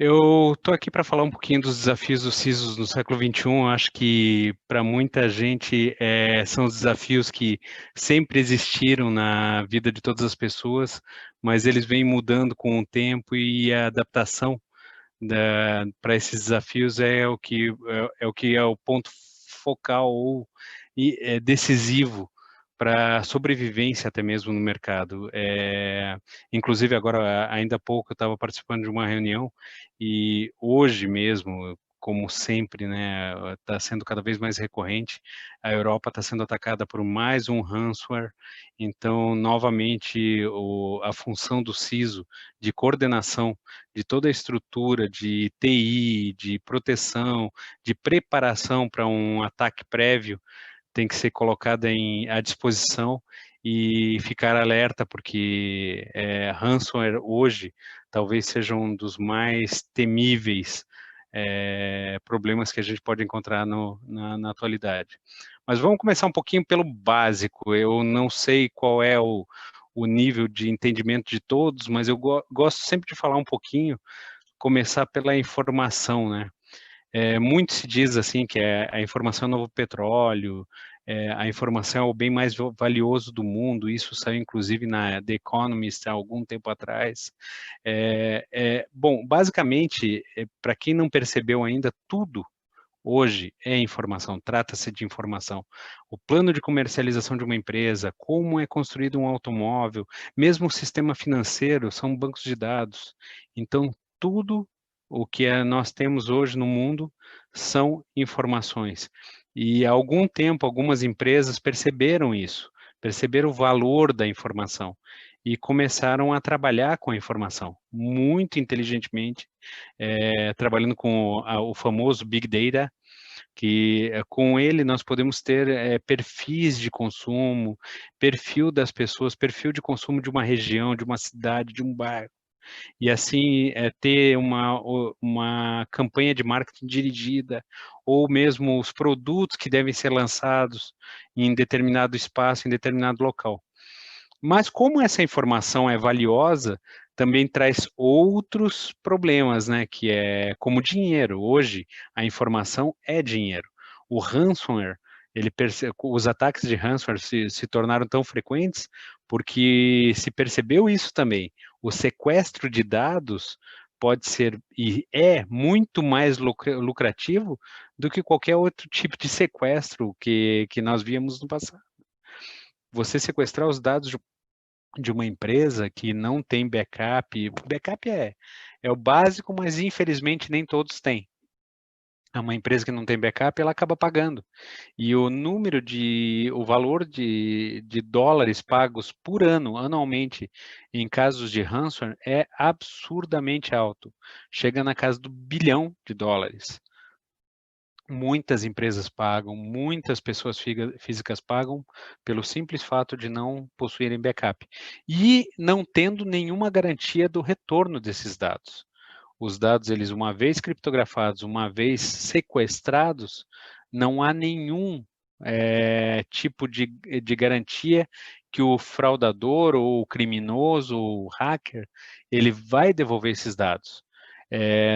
Eu estou aqui para falar um pouquinho dos desafios dos CISOs no século XXI. Acho que para muita gente são os desafios que sempre existiram na vida de todas as pessoas, mas eles vêm mudando com o tempo e a adaptação para esses desafios é o ponto focal ou decisivo para a sobrevivência até mesmo no mercado. Inclusive agora, ainda há pouco, eu estava participando de uma reunião e hoje mesmo, como sempre, né, está sendo cada vez mais recorrente, a Europa está sendo atacada por mais um ransomware. Então, novamente, a função do CISO de coordenação de toda a estrutura de TI, de proteção, de preparação para um ataque prévio, tem que ser colocada à disposição e ficar alerta, porque ransomware hoje talvez seja um dos mais temíveis problemas que a gente pode encontrar na atualidade. Mas vamos começar um pouquinho pelo básico. Eu não sei qual é o nível de entendimento de todos, mas eu gosto sempre de falar um pouquinho, começar pela informação, né? Muito se diz assim que a informação é o novo petróleo, a informação é o bem mais valioso do mundo. Isso saiu inclusive na The Economist há algum tempo atrás. Bom, basicamente, para quem não percebeu ainda, tudo hoje é informação, trata-se de informação. O plano de comercialização de uma empresa, como é construído um automóvel, mesmo o sistema financeiro, são bancos de dados. Então, tudo o que nós temos hoje no mundo são informações. E há algum tempo, algumas empresas perceberam isso, perceberam o valor da informação e começaram a trabalhar com a informação, muito inteligentemente, trabalhando com o famoso Big Data, que com ele nós podemos ter perfis de consumo, perfil das pessoas, perfil de consumo de uma região, de uma cidade, de um bairro, e assim ter uma campanha de marketing dirigida, ou mesmo os produtos que devem ser lançados em determinado espaço, em determinado local. Mas como essa informação é valiosa, também traz outros problemas, né? Que é como dinheiro. Hoje, a informação é dinheiro. O ransomware, os ataques de ransomware se tornaram tão frequentes porque se percebeu isso também. O sequestro de dados pode ser e é muito mais lucrativo do que qualquer outro tipo de sequestro que nós víamos no passado. Você sequestrar os dados de uma empresa que não tem backup. Backup é o básico, mas infelizmente nem todos têm. É uma empresa que não tem backup, ela acaba pagando. E o valor de dólares pagos por ano, anualmente, em casos de ransomware, é absurdamente alto. Chega na casa do bilhão de dólares. Muitas empresas pagam, muitas pessoas físicas pagam pelo simples fato de não possuírem backup e não tendo nenhuma garantia do retorno desses dados. Os dados, eles uma vez criptografados, uma vez sequestrados, não há nenhum tipo de garantia que o fraudador ou o criminoso ou o hacker, ele vai devolver esses dados.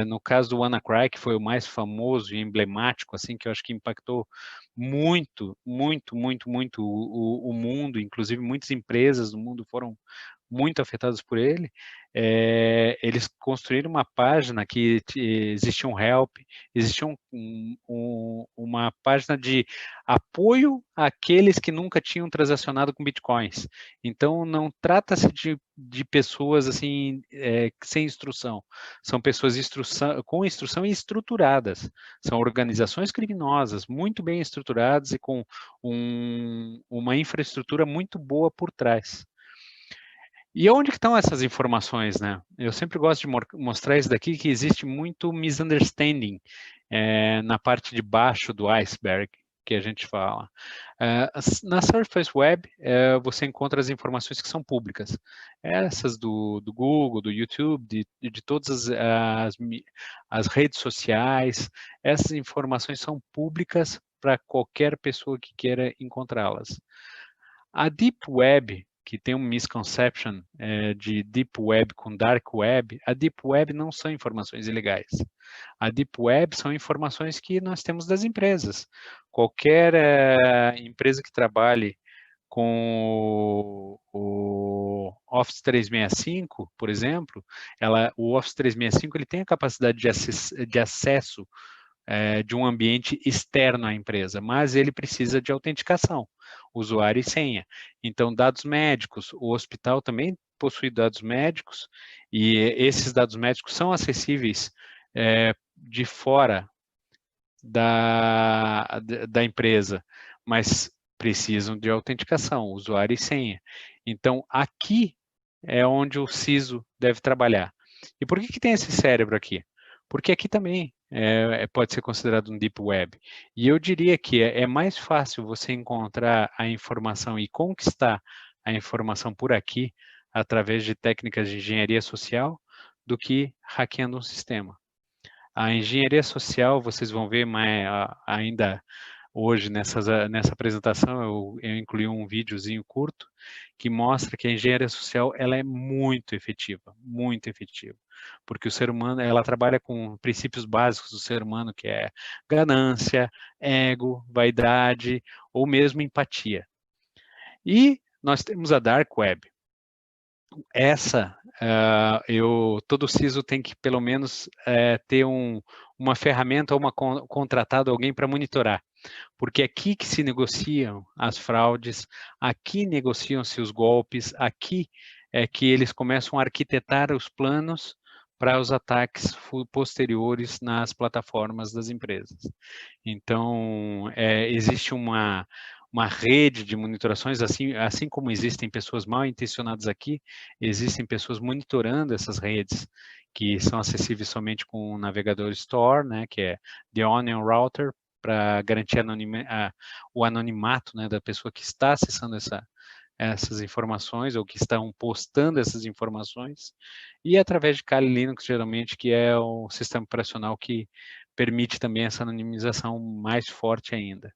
No caso do WannaCry, que foi o mais famoso e emblemático, assim, que eu acho que impactou muito, muito, muito, muito o mundo, inclusive muitas empresas do mundo foram muito afetadas por ele. Eles construíram uma página que existia um help, existia uma página de apoio àqueles que nunca tinham transacionado com bitcoins. Então, não trata-se de pessoas assim sem instrução. São pessoas com instrução e estruturadas. São organizações criminosas muito bem estruturadas e com uma infraestrutura muito boa por trás. E onde que estão essas informações, né? Eu sempre gosto de mostrar isso daqui, que existe muito misunderstanding na parte de baixo do iceberg, que a gente fala. Na Surface Web, você encontra as informações que são públicas. Essas do Google, do YouTube, de todas as redes sociais. Essas informações são públicas para qualquer pessoa que queira encontrá-las. A Deep Web que tem um misconception de Deep Web com Dark Web. A Deep Web não são informações ilegais. A Deep Web são informações que nós temos das empresas. Qualquer empresa que trabalhe com o Office 365, por exemplo, o Office 365 ele tem a capacidade de acesso de um ambiente externo à empresa, mas ele precisa de autenticação, usuário e senha. Então, dados médicos, o hospital também possui dados médicos e esses dados médicos são acessíveis de fora da empresa, mas precisam de autenticação, usuário e senha. Então, aqui é onde o CISO deve trabalhar. E por que tem esse cérebro aqui? Porque aqui também pode ser considerado um Deep Web. E eu diria que é mais fácil você encontrar a informação e conquistar a informação por aqui, através de técnicas de engenharia social, do que hackeando um sistema. A engenharia social, vocês vão ver ainda hoje nessa apresentação, eu incluí um videozinho curto que mostra que a engenharia social ela é muito efetiva, porque o ser humano, ela trabalha com princípios básicos do ser humano, que é ganância, ego, vaidade ou mesmo empatia. E nós temos a Dark Web. Essa, todo CISO tem que pelo menos ter uma ferramenta ou contratado alguém para monitorar, porque é aqui que se negociam as fraudes, aqui negociam-se os golpes, aqui é que eles começam a arquitetar os planos para os ataques posteriores nas plataformas das empresas. Então, existe uma rede de monitorações, assim como existem pessoas mal intencionadas aqui, existem pessoas monitorando essas redes, que são acessíveis somente com o navegador Store, né, que é The Onion Router, para garantir o anonimato, né, da pessoa que está acessando essas informações, ou que estão postando essas informações, e através de Kali Linux, geralmente, que é o sistema operacional que permite também essa anonimização mais forte ainda.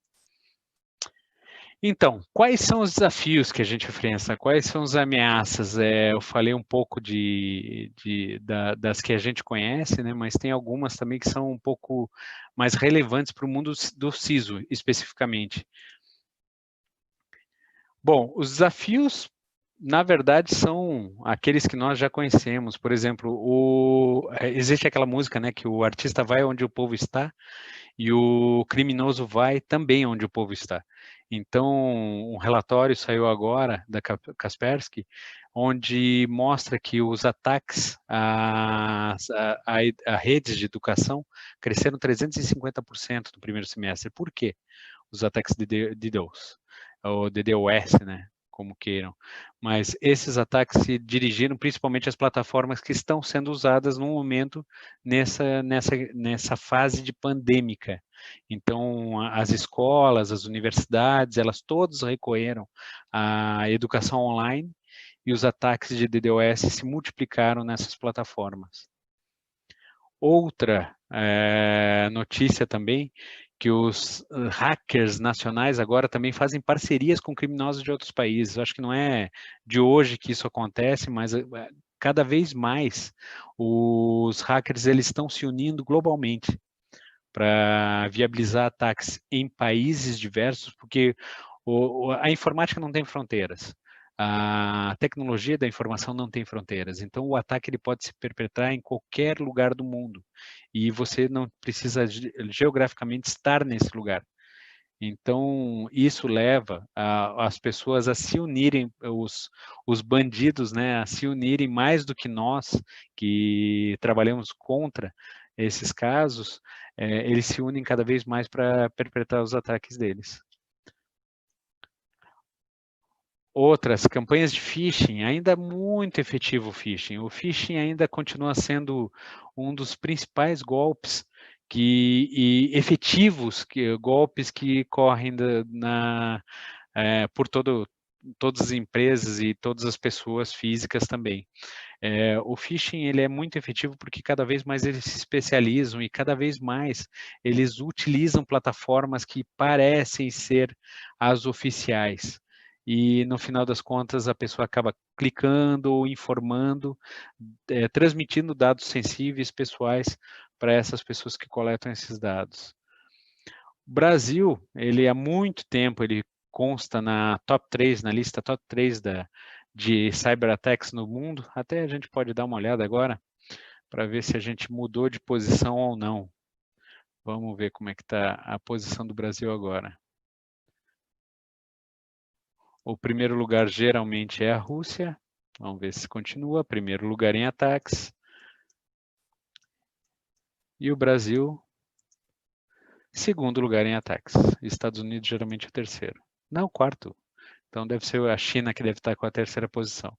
Então, quais são os desafios que a gente enfrenta? Quais são as ameaças? Eu falei um pouco das que a gente conhece, né? Mas tem algumas também que são um pouco mais relevantes para o mundo do CISO, especificamente. Bom, os desafios, na verdade, são aqueles que nós já conhecemos. Por exemplo, existe aquela música, né, que o artista vai onde o povo está e o criminoso vai também onde o povo está. Então, um relatório saiu agora da Kaspersky, onde mostra que os ataques a redes de educação cresceram 350% no primeiro semestre. Por quê? Os ataques de DDoS, ou DDoS, né? Como queiram. Mas esses ataques se dirigiram principalmente às plataformas que estão sendo usadas no momento nessa fase de pandêmica. Então, as escolas, as universidades, elas todas recorreram à educação online e os ataques de DDoS se multiplicaram nessas plataformas. Outra notícia também, que os hackers nacionais agora também fazem parcerias com criminosos de outros países. Eu acho que não é de hoje que isso acontece, mas cada vez mais os hackers eles estão se unindo globalmente para viabilizar ataques em países diversos, porque a informática não tem fronteiras. A tecnologia da informação não tem fronteiras, então o ataque ele pode se perpetrar em qualquer lugar do mundo e você não precisa geograficamente estar nesse lugar. Então, isso leva as pessoas a se unirem, os bandidos, né, a se unirem mais do que nós, que trabalhamos contra esses casos, eles se unem cada vez mais para perpetrar os ataques deles. Outras, campanhas de phishing, ainda muito efetivo o phishing. O phishing ainda continua sendo um dos principais golpes efetivos, golpes que correm por todas as empresas e todas as pessoas físicas também. O phishing ele é muito efetivo porque cada vez mais eles se especializam e cada vez mais eles utilizam plataformas que parecem ser as oficiais. e no final das contas a pessoa acaba clicando ou informando, transmitindo dados sensíveis pessoais para essas pessoas que coletam esses dados. O Brasil, ele há muito tempo, ele consta na top 3, na lista top 3 de cyberattacks no mundo. Até a gente pode dar uma olhada agora para ver se a gente mudou de posição ou não. Vamos ver como é que está a posição do Brasil agora. O primeiro lugar geralmente é a Rússia. Vamos ver se continua. Primeiro lugar em ataques. E o Brasil, segundo lugar em ataques. Estados Unidos geralmente é o terceiro. Não, quarto. Então deve ser a China que deve estar com a terceira posição.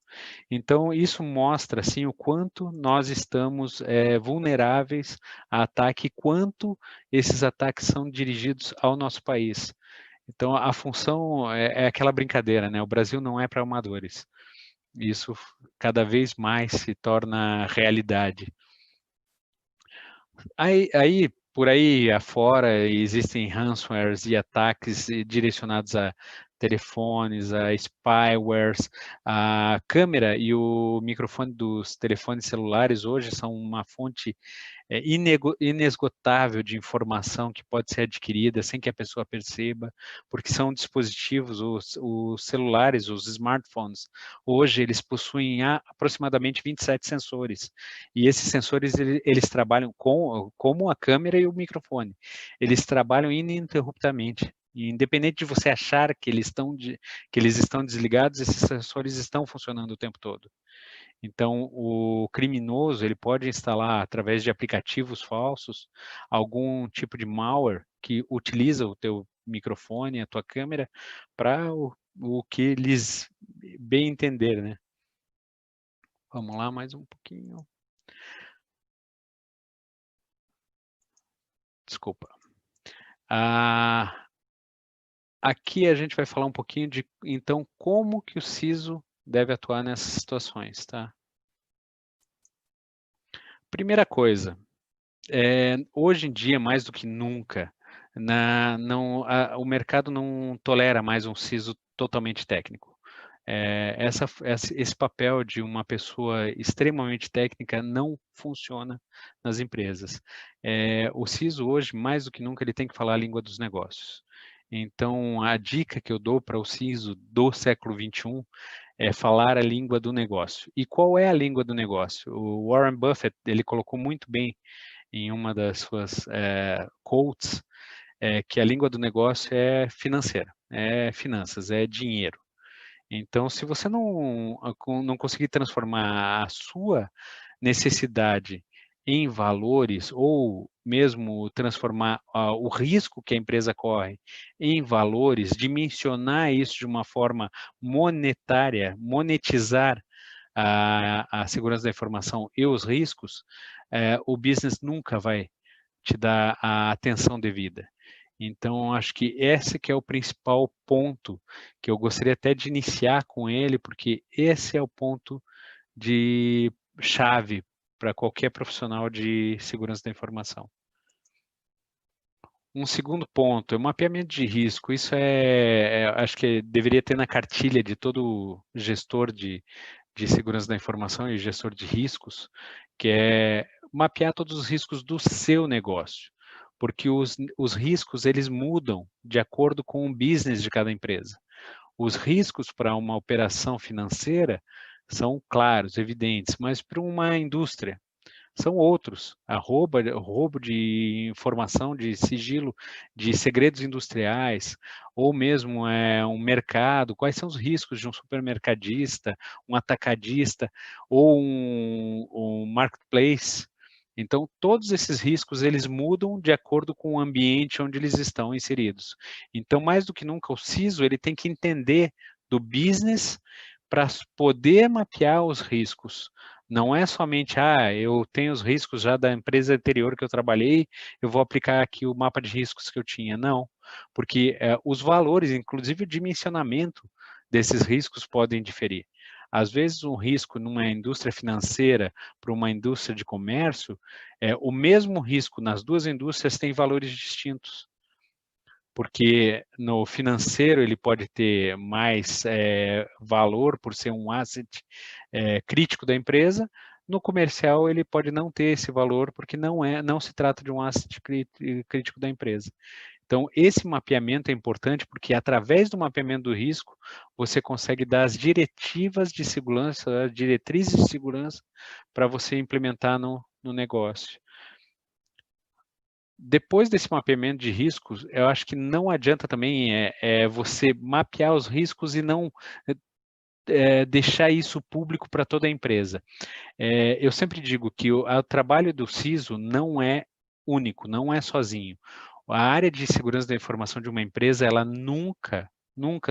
Então isso mostra assim o quanto nós estamos vulneráveis a ataque, quanto esses ataques são dirigidos ao nosso país. Então a função é aquela brincadeira, né? O Brasil não é para amadores. Isso cada vez mais se torna realidade. Por aí afora, existem ransomwares e ataques direcionados a telefones, a spywares. A câmera e o microfone dos telefones celulares hoje são uma fonte inesgotável de informação que pode ser adquirida sem que a pessoa perceba, porque são dispositivos, os celulares, os smartphones, hoje eles possuem aproximadamente 27 sensores, e esses sensores eles trabalham como a câmera e o microfone, eles trabalham ininterruptamente. E independente de você achar que eles estão desligados, esses sensores estão funcionando o tempo todo. Então, o criminoso ele pode instalar, através de aplicativos falsos, algum tipo de malware que utiliza o teu microfone, a tua câmera, para o que eles bem entender, né? Vamos lá, mais um pouquinho. Desculpa. Aqui a gente vai falar um pouquinho de, então, como que o CISO deve atuar nessas situações, tá? Primeira coisa, hoje em dia, mais do que nunca, o mercado não tolera mais um CISO totalmente técnico. Esse papel de uma pessoa extremamente técnica não funciona nas empresas. O CISO hoje, mais do que nunca, ele tem que falar a língua dos negócios. Então, a dica que eu dou para o CISO do século XXI é falar a língua do negócio. E qual é a língua do negócio? O Warren Buffett, ele colocou muito bem em uma das suas quotes, que a língua do negócio é financeira, é finanças, é dinheiro. Então, se você não conseguir transformar a sua necessidade em valores, ou mesmo transformar o risco que a empresa corre em valores, dimensionar isso de uma forma monetária, monetizar a segurança da informação e os riscos, o business nunca vai te dar a atenção devida. Então, acho que esse que é o principal ponto que eu gostaria até de iniciar com ele, porque esse é o ponto de chave para qualquer profissional de segurança da informação. Um segundo ponto é o mapeamento de risco. Isso acho que deveria ter na cartilha de todo gestor de segurança da informação e gestor de riscos, que é mapear todos os riscos do seu negócio, porque os riscos eles mudam de acordo com o business de cada empresa. Os riscos para uma operação financeira são claros, evidentes, mas para uma indústria são outros. Roubo de informação, de sigilo, de segredos industriais, ou mesmo um mercado. Quais são os riscos de um supermercadista, um atacadista ou um marketplace? Então, todos esses riscos, eles mudam de acordo com o ambiente onde eles estão inseridos. Então, mais do que nunca, o CISO ele tem que entender do business para poder mapear os riscos. Não é somente, eu tenho os riscos já da empresa anterior que eu trabalhei, eu vou aplicar aqui o mapa de riscos que eu tinha. Não, porque os valores, inclusive o dimensionamento desses riscos podem diferir. Às vezes, um risco numa indústria financeira para uma indústria de comércio, o mesmo risco nas duas indústrias tem valores distintos. porque no financeiro ele pode ter mais valor por ser um asset crítico da empresa. No comercial ele pode não ter esse valor porque não se trata de um asset crítico da empresa. Então, esse mapeamento é importante porque, através do mapeamento do risco, você consegue dar as diretivas de segurança, as diretrizes de segurança para você implementar no negócio. Depois desse mapeamento de riscos, eu acho que não adianta também você mapear os riscos e não deixar isso público para toda a empresa. Eu sempre digo que o trabalho do CISO não é único, não é sozinho. A área de segurança da informação de uma empresa, ela nunca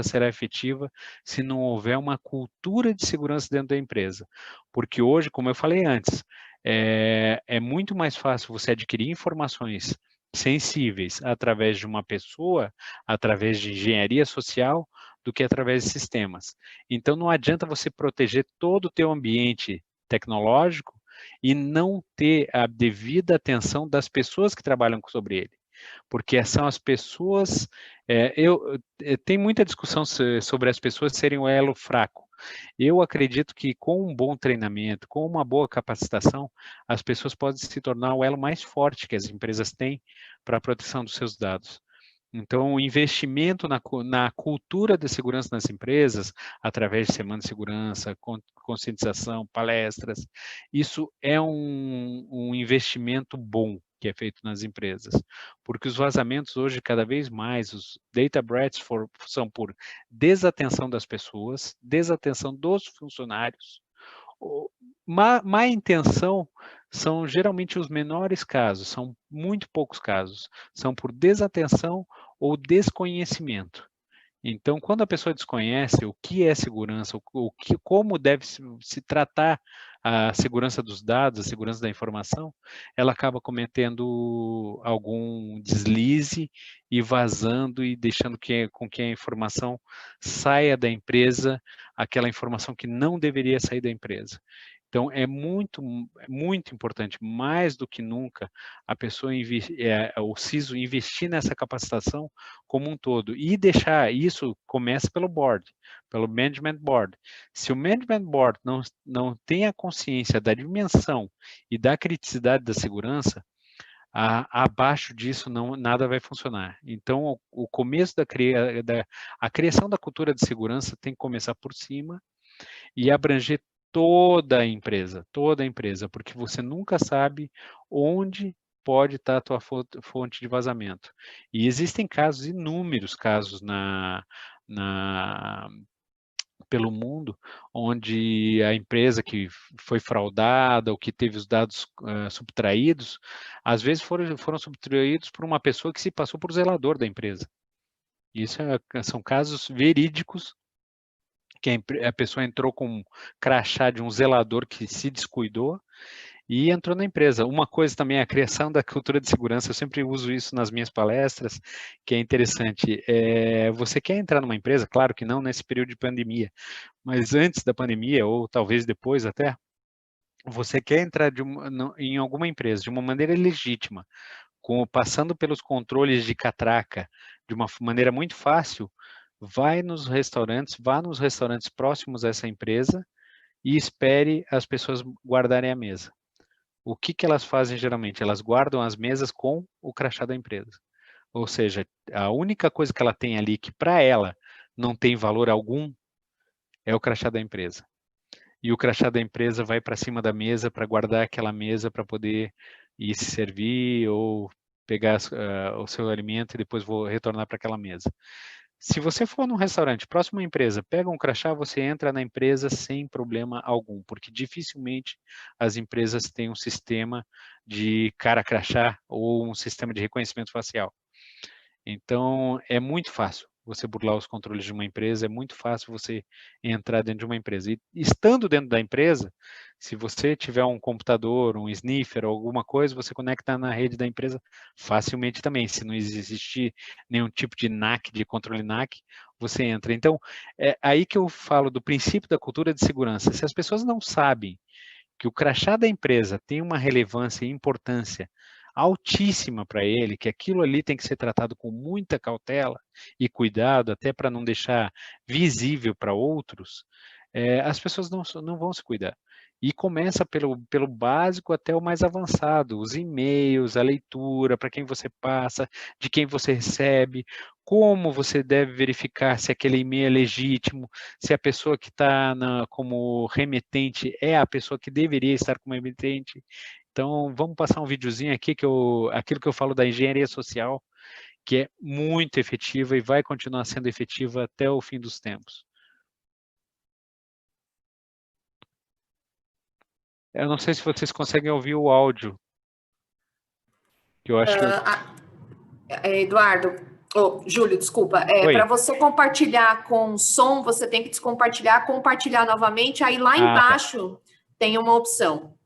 será efetiva se não houver uma cultura de segurança dentro da empresa. Porque hoje, como eu falei antes, é muito mais fácil você adquirir informações sensíveis através de uma pessoa, através de engenharia social, do que através de sistemas. Então, não adianta você proteger todo o teu ambiente tecnológico e não ter a devida atenção das pessoas que trabalham sobre ele, porque são as pessoas. Tem muita discussão sobre as pessoas serem o elo fraco. Eu acredito que com um bom treinamento, com uma boa capacitação, as pessoas podem se tornar o elo mais forte que as empresas têm para a proteção dos seus dados. Então, o investimento na cultura de segurança nas empresas, através de semana de segurança, conscientização, palestras, isso é um investimento bom que é feito nas empresas, porque os vazamentos hoje, cada vez mais, os data breaches são por desatenção das pessoas, desatenção dos funcionários. Má intenção são geralmente os menores casos, são muito poucos casos, são por desatenção ou desconhecimento. Então, quando a pessoa desconhece o que é segurança, como deve se tratar a segurança dos dados, a segurança da informação, ela acaba cometendo algum deslize e vazando e deixando com que a informação saia da empresa, aquela informação que não deveria sair da empresa. Então, é muito importante, mais do que nunca, a pessoa, o CISO investir nessa capacitação como um todo e deixar isso, começa pelo board, pelo management board. Se o management board não tem a consciência da dimensão e da criticidade da segurança, abaixo disso nada vai funcionar. Então, o começo a criação da cultura de segurança tem que começar por cima e abranger toda a empresa, porque você nunca sabe onde pode estar a tua fonte de vazamento. E existem casos, inúmeros casos pelo mundo, onde a empresa que foi fraudada ou que teve os dados subtraídos, às vezes foram subtraídos por uma pessoa que se passou por zelador da empresa. Isso são casos verídicos que a pessoa entrou com um crachá de um zelador que se descuidou e entrou na empresa. Uma coisa também é a criação da cultura de segurança, eu sempre uso isso nas minhas palestras, que é interessante. Você quer entrar numa empresa? Claro que não nesse período de pandemia, mas antes da pandemia, ou talvez depois até, você quer entrar em alguma empresa de uma maneira legítima, passando pelos controles de catraca, de uma maneira muito fácil, vá nos restaurantes próximos a essa empresa e espere as pessoas guardarem a mesa. O que elas fazem geralmente? Elas guardam as mesas com o crachá da empresa. Ou seja, a única coisa que ela tem ali que para ela não tem valor algum é o crachá da empresa. E o crachá da empresa vai para cima da mesa para guardar aquela mesa para poder ir se servir ou pegar o seu alimento e depois vou retornar para aquela mesa. Se você for num restaurante próximo à empresa, pega um crachá, você entra na empresa sem problema algum, porque dificilmente as empresas têm um sistema de cara crachá ou um sistema de reconhecimento facial. Então, é muito fácil você burlar os controles de uma empresa, é muito fácil você entrar dentro de uma empresa. E estando dentro da empresa, se você tiver um computador, um sniffer ou alguma coisa, você conecta na rede da empresa facilmente também. Se não existir nenhum tipo de NAC, de controle NAC, você entra. Então, é aí que eu falo do princípio da cultura de segurança. Se as pessoas não sabem que o crachá da empresa tem uma relevância e importância altíssima para ele, que aquilo ali tem que ser tratado com muita cautela e cuidado, até para não deixar visível para outros, as pessoas não vão se cuidar. E começa pelo básico até o mais avançado, os e-mails, a leitura, para quem você passa, de quem você recebe, como você deve verificar se aquele e-mail é legítimo, se a pessoa que está como remetente é a pessoa que deveria estar como remetente. Então, vamos passar um videozinho aqui, aquilo que eu falo da engenharia social, que é muito efetiva e vai continuar sendo efetiva até o fim dos tempos. Eu não sei se vocês conseguem ouvir o áudio. Que eu acho Eduardo, Júlio, desculpa. Para você compartilhar com som, você tem que descompartilhar, compartilhar novamente. Aí lá embaixo tem uma opção.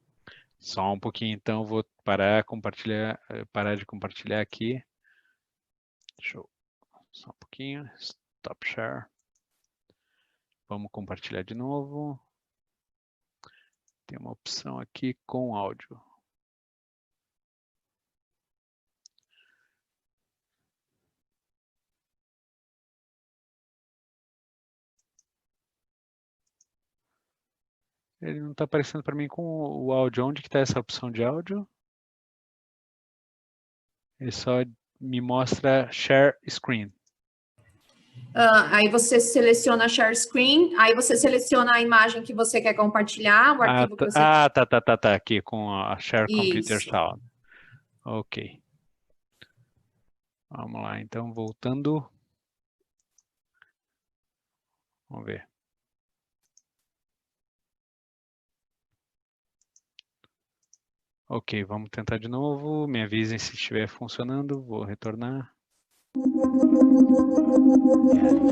Só um pouquinho, então, vou parar de compartilhar aqui. Deixa eu... Só um pouquinho. Stop share. Vamos compartilhar de novo. Tem uma opção aqui com áudio. Ele não está aparecendo para mim com o áudio. Onde que está essa opção de áudio? Ele só me mostra Share Screen. Aí você seleciona Share Screen, aí você seleciona a imagem que você quer compartilhar, o arquivo que você... Tá. Aqui com a Share Computer Sound. Ok. Vamos lá, então, voltando. Vamos ver. Ok, vamos tentar de novo. Me avisem se estiver funcionando. Vou retornar.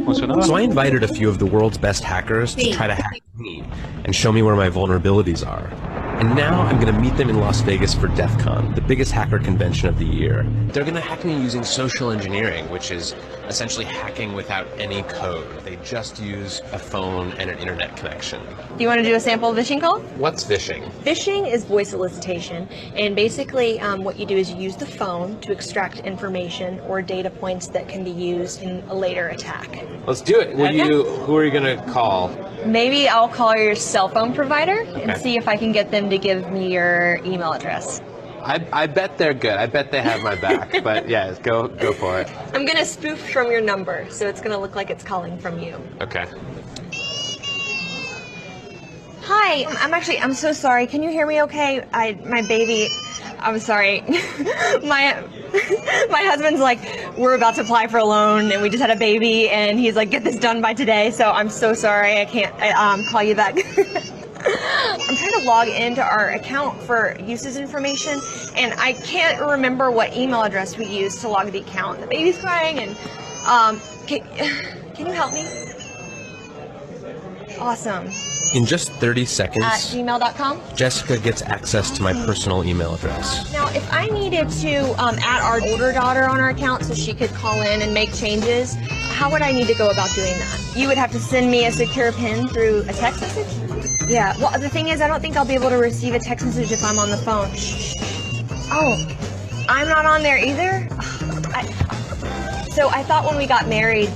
Funcionou? So I invited a few of the world's best hackers to try to hack me and show me where my vulnerabilities are. And now I'm going to meet them in Las Vegas for DEF CON, the biggest hacker convention of the year. They're going to hack me using social engineering, which is essentially hacking without any code. They just use a phone and an internet connection. Do you want to do a sample phishing call? What's phishing? Phishing is voice solicitation, and basically what you do is you use the phone to extract information or data points that can be used in a later attack. Let's do it. Who are you going to call? Maybe I'll call your cell phone provider and see if I can get them to give me your email address. I bet they're good. I bet they have my back. But yeah, go for it. I'm going to spoof from your number, so it's going to look like it's calling from you. Okay. Hi, I'm so sorry. Can you hear me okay? My baby, I'm sorry. My husband's like, we're about to apply for a loan and we just had a baby and he's like, get this done by today. So I'm so sorry. I can't call you back. I'm trying to log into our account for uses information and I can't remember what email address we used to log the account. The baby's crying and can you help me? Awesome. In just 30 seconds, at gmail.com, Jessica gets access to my personal email address. Now, if I needed to add our older daughter on our account so she could call in and make changes, how would I need to go about doing that? You would have to send me a secure PIN through a text message? Yeah, well, the thing is, I don't think I'll be able to receive a text message if I'm on the phone. Oh, I'm not on there either? So I thought when we got married,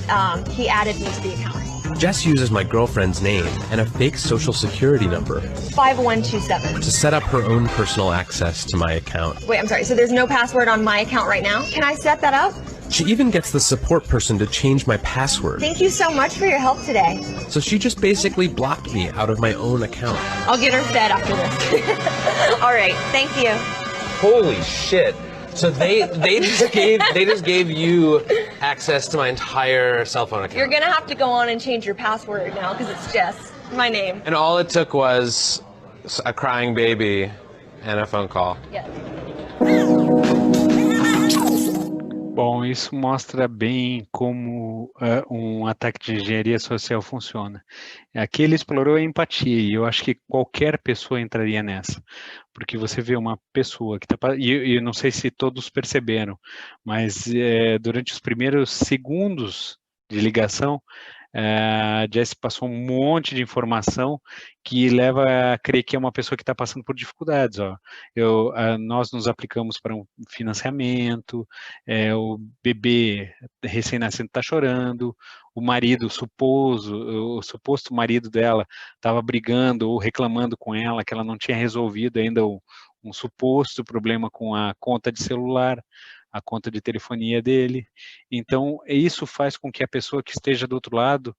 he added me to the account. Jess uses my girlfriend's name and a fake social security number 5127 to set up her own personal access to my account. Wait, I'm sorry, so there's no password on my account right now? Can I set that up? She even gets the support person to change my password. Thank you so much for your help today. So she just basically blocked me out of my own account. I'll get her fed after this. All right, thank you. Holy shit. So they just gave you access to my entire cell phone account. You're gonna have to go on and change your password now because it's Jess, my name. And all it took was a crying baby and a phone call. Yes. Bom, isso mostra bem como um ataque de engenharia social funciona. Aqui ele explorou a empatia e eu acho que qualquer pessoa entraria nessa, porque você vê uma pessoa que está... E eu não sei se todos perceberam, mas durante os primeiros segundos de ligação, A Jess passou um monte de informação que leva a crer que é uma pessoa que está passando por dificuldades. Ó. Nós nos aplicamos para um financiamento, o bebê recém-nascido está chorando, o marido, o suposto marido dela estava brigando ou reclamando com ela que ela não tinha resolvido ainda um suposto problema com a conta de celular, a conta de telefonia dele. Então, isso faz com que a pessoa que esteja do outro lado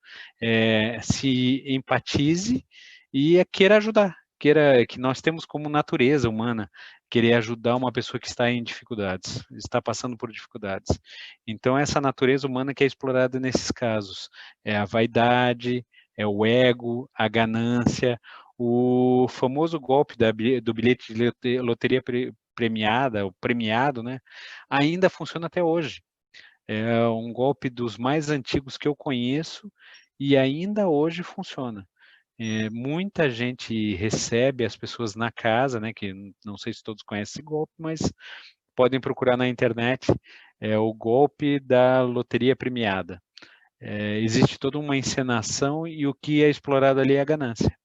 se empatize e queira ajudar, que nós temos como natureza humana querer ajudar uma pessoa que está em dificuldades, está passando por dificuldades. Então, essa natureza humana que é explorada nesses casos é a vaidade, é o ego, a ganância, o famoso golpe do bilhete de loteria premiada, o premiado, né, ainda funciona até hoje. É um golpe dos mais antigos que eu conheço e ainda hoje funciona. Muita gente recebe as pessoas na casa, né, que não sei se todos conhecem esse golpe, mas podem procurar na internet, é o golpe da loteria premiada. Existe toda uma encenação e o que é explorado ali é a ganância.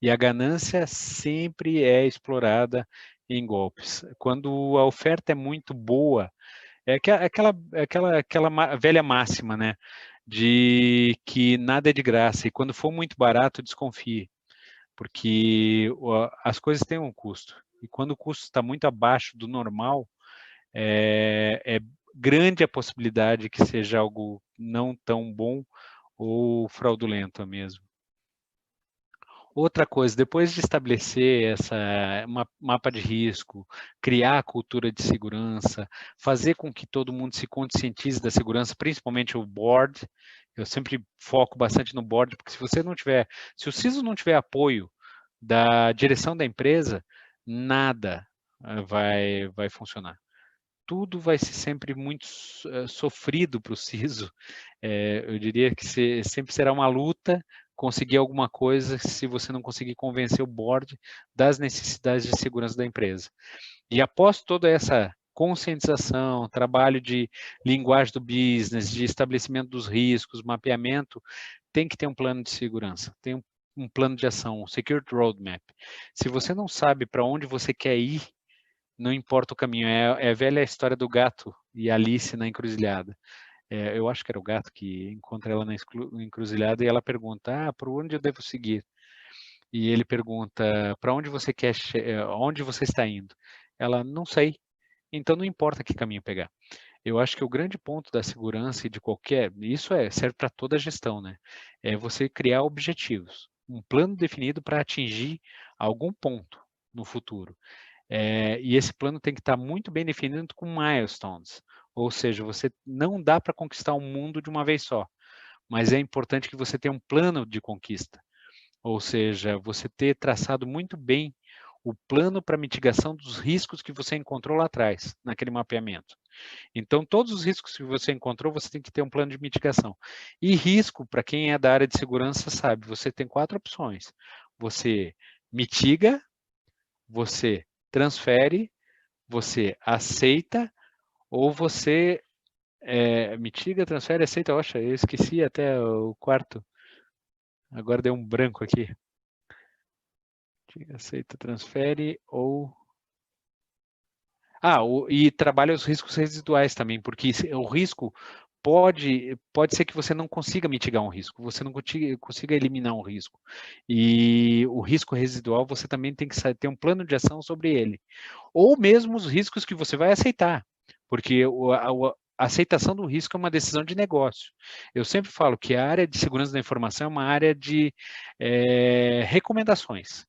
E a ganância sempre é explorada em golpes. Quando a oferta é muito boa, é aquela velha máxima, né? De que nada é de graça. E quando for muito barato, desconfie. Porque as coisas têm um custo. E quando o custo está muito abaixo do normal, é grande a possibilidade que seja algo não tão bom ou fraudulento mesmo. Outra coisa, depois de estabelecer essa mapa de risco, criar a cultura de segurança, fazer com que todo mundo se conscientize da segurança, principalmente o board, eu sempre foco bastante no board, porque se o CISO não tiver apoio da direção da empresa, nada vai funcionar. Tudo vai ser sempre muito sofrido para o CISO. Eu diria que sempre será uma luta conseguir alguma coisa se você não conseguir convencer o board das necessidades de segurança da empresa. E após toda essa conscientização, trabalho de linguagem do business, de estabelecimento dos riscos, mapeamento, tem que ter um plano de segurança, tem um plano de ação, um Security Roadmap. Se você não sabe para onde você quer ir, não importa o caminho, é a velha história do gato e Alice na encruzilhada. Eu acho que era o gato que encontra ela na encruzilhada e ela pergunta, por onde eu devo seguir? E ele pergunta, para onde você onde você está indo? Ela, não sei. Então não importa que caminho pegar. Eu acho que o grande ponto da segurança e de isso serve para toda a gestão, né? É você criar objetivos, um plano definido para atingir algum ponto no futuro. E esse plano tem que estar muito bem definido com milestones, ou seja, você não dá para conquistar o mundo de uma vez só, mas é importante que você tenha um plano de conquista, ou seja, você ter traçado muito bem o plano para mitigação dos riscos que você encontrou lá atrás, naquele mapeamento. Então, todos os riscos que você encontrou, você tem que ter um plano de mitigação. E risco, para quem é da área de segurança, sabe, você tem 4 opções. Você mitiga, você transfere, você aceita, ou você mitiga, transfere, aceita. Oxa, eu esqueci até o quarto. Agora deu um branco aqui. Aceita, transfere ou... e trabalha os riscos residuais também, porque o risco pode ser que você não consiga mitigar um risco, você não consiga eliminar um risco. E o risco residual, você também tem que ter um plano de ação sobre ele. Ou mesmo os riscos que você vai aceitar, porque a aceitação do risco é uma decisão de negócio. Eu sempre falo que a área de segurança da informação é uma área de recomendações.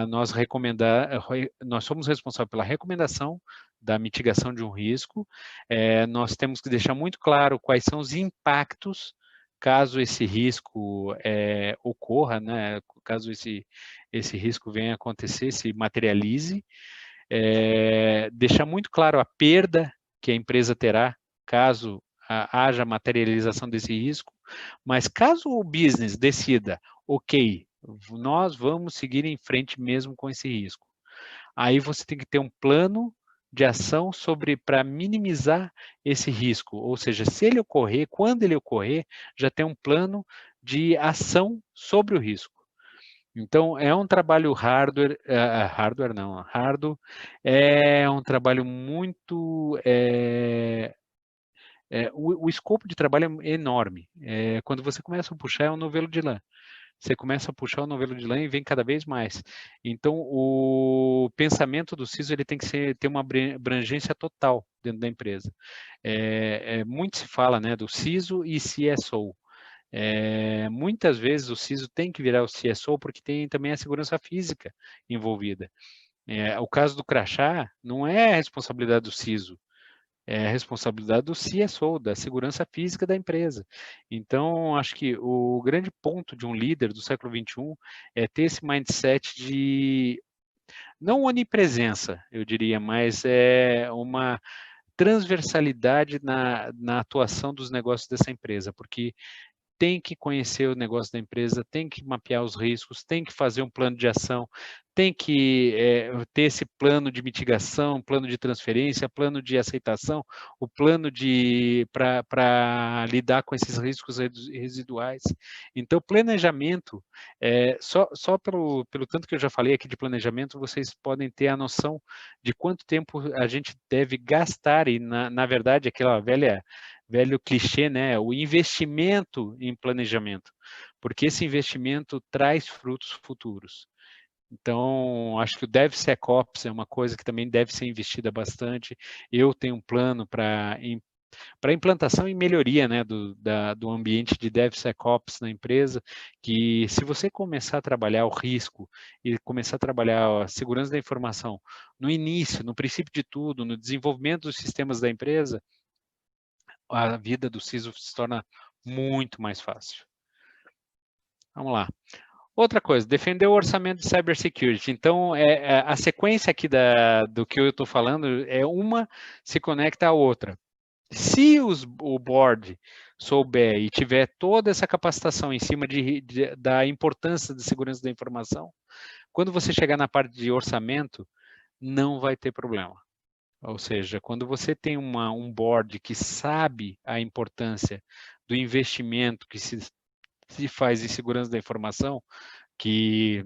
Nós somos responsáveis pela recomendação da mitigação de um risco. Nós temos que deixar muito claro quais são os impactos caso esse risco ocorra, né? Caso esse risco venha a acontecer, se materialize. Deixar muito claro a perda que a empresa terá caso haja materialização desse risco, mas caso o business decida, ok, nós vamos seguir em frente mesmo com esse risco. Aí você tem que ter um plano de ação para minimizar esse risco, ou seja, se ele ocorrer, quando ele ocorrer, já tem um plano de ação sobre o risco. Então, é um trabalho hardware, árduo, é um trabalho muito... o escopo de trabalho é enorme. Quando você começa a puxar, é um novelo de lã. Você começa a puxar o novelo de lã e vem cada vez mais. Então, o pensamento do CISO ele tem que ter uma abrangência total dentro da empresa. Muito se fala, né, do CISO e CSO. Muitas vezes o CISO tem que virar o CSO porque tem também a segurança física envolvida. O caso do crachá não é a responsabilidade do CISO, é a responsabilidade do CSO, da segurança física da empresa. Então, acho que o grande ponto de um líder do século XXI é ter esse mindset de, não onipresença, eu diria, mas uma transversalidade na atuação dos negócios dessa empresa, porque tem que conhecer o negócio da empresa, tem que mapear os riscos, tem que fazer um plano de ação, tem que ter esse plano de mitigação, plano de transferência, plano de aceitação, o plano para lidar com esses riscos residuais. Então, planejamento, só pelo tanto que eu já falei aqui de planejamento, vocês podem ter a noção de quanto tempo a gente deve gastar, e na verdade, aquela velho clichê, né? O investimento em planejamento, porque esse investimento traz frutos futuros. Então, acho que o DevSecOps é uma coisa que também deve ser investida bastante. Eu tenho um plano para implantação e melhoria, né, do ambiente de DevSecOps na empresa, que se você começar a trabalhar o risco e começar a trabalhar a segurança da informação no início, no princípio de tudo, no desenvolvimento dos sistemas da empresa, a vida do CISO se torna muito mais fácil. Vamos lá. Outra coisa, defender o orçamento de cybersecurity. Então, a sequência aqui do que eu estou falando, uma se conecta à outra. Se o board souber e tiver toda essa capacitação em cima da importância da segurança da informação, quando você chegar na parte de orçamento, não vai ter problema. Ou seja, quando você tem um board que sabe a importância do investimento que se faz em segurança da informação, que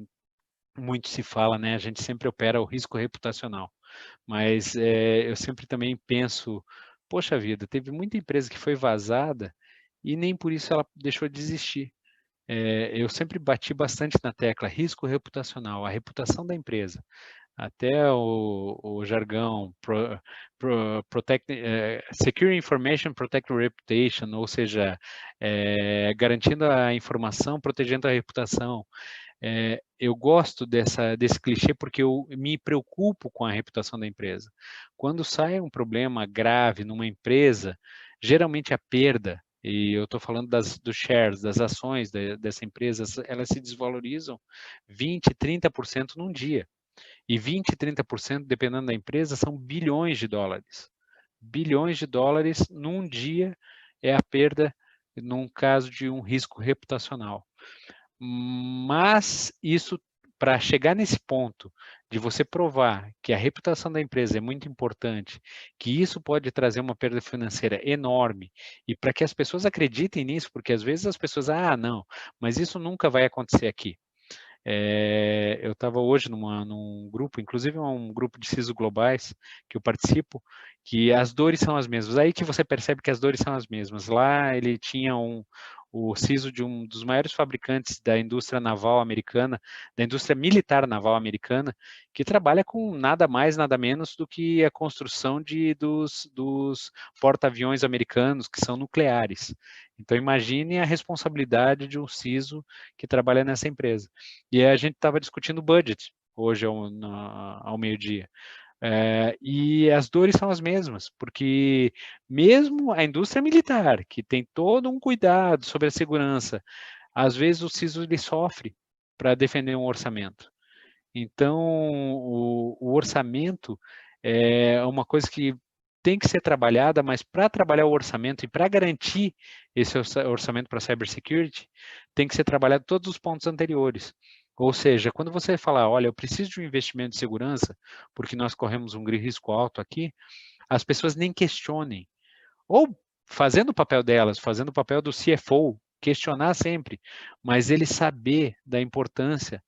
muito se fala, né? A gente sempre opera o risco reputacional. Mas eu sempre também penso, poxa vida, teve muita empresa que foi vazada e nem por isso ela deixou de existir. Eu sempre bati bastante na tecla risco reputacional, a reputação da empresa. Até o jargão Secure Information, Protect Reputation, ou seja, garantindo a informação, protegendo a reputação. Eu gosto desse clichê porque eu me preocupo com a reputação da empresa. Quando sai um problema grave numa empresa, geralmente a perda, e eu estou falando dos shares, das ações dessa empresa, elas se desvalorizam 20%, 30% num dia. E 20%, 30%, dependendo da empresa, são bilhões de dólares. Bilhões de dólares num dia é a perda num caso de um risco reputacional. Mas isso, para chegar nesse ponto de você provar que a reputação da empresa é muito importante, que isso pode trazer uma perda financeira enorme, e para que as pessoas acreditem nisso, porque às vezes as pessoas, não, mas isso nunca vai acontecer aqui. Eu estava hoje num grupo, inclusive um grupo de CISO globais que eu participo, que as dores são as mesmas. Aí que você percebe que as dores são as mesmas. Lá ele tinha o CISO de um dos maiores fabricantes da indústria naval americana, da indústria militar naval americana, que trabalha com nada mais, nada menos do que a construção dos porta-aviões americanos, que são nucleares. Então, imagine a responsabilidade de um CISO que trabalha nessa empresa. E a gente estava discutindo budget hoje ao meio-dia. E as dores são as mesmas, porque mesmo a indústria militar, que tem todo um cuidado sobre a segurança, às vezes o CISO ele sofre para defender um orçamento. Então, o orçamento é uma coisa que tem que ser trabalhada, mas para trabalhar o orçamento e para garantir esse orçamento para cybersecurity, tem que ser trabalhado todos os pontos anteriores. Ou seja, quando você falar, olha, eu preciso de um investimento de segurança, porque nós corremos um risco alto aqui, as pessoas nem questionem. Ou fazendo o papel delas, fazendo o papel do CFO, questionar sempre, mas ele saber da importância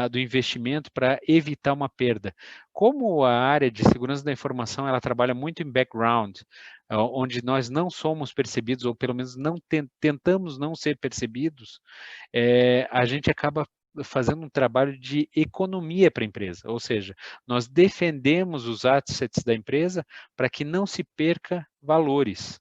do investimento para evitar uma perda. Como a área de segurança da informação, ela trabalha muito em background, onde nós não somos percebidos, ou pelo menos não tentamos não ser percebidos, a gente acaba fazendo um trabalho de economia para a empresa, ou seja, nós defendemos os assets da empresa para que não se perca valores.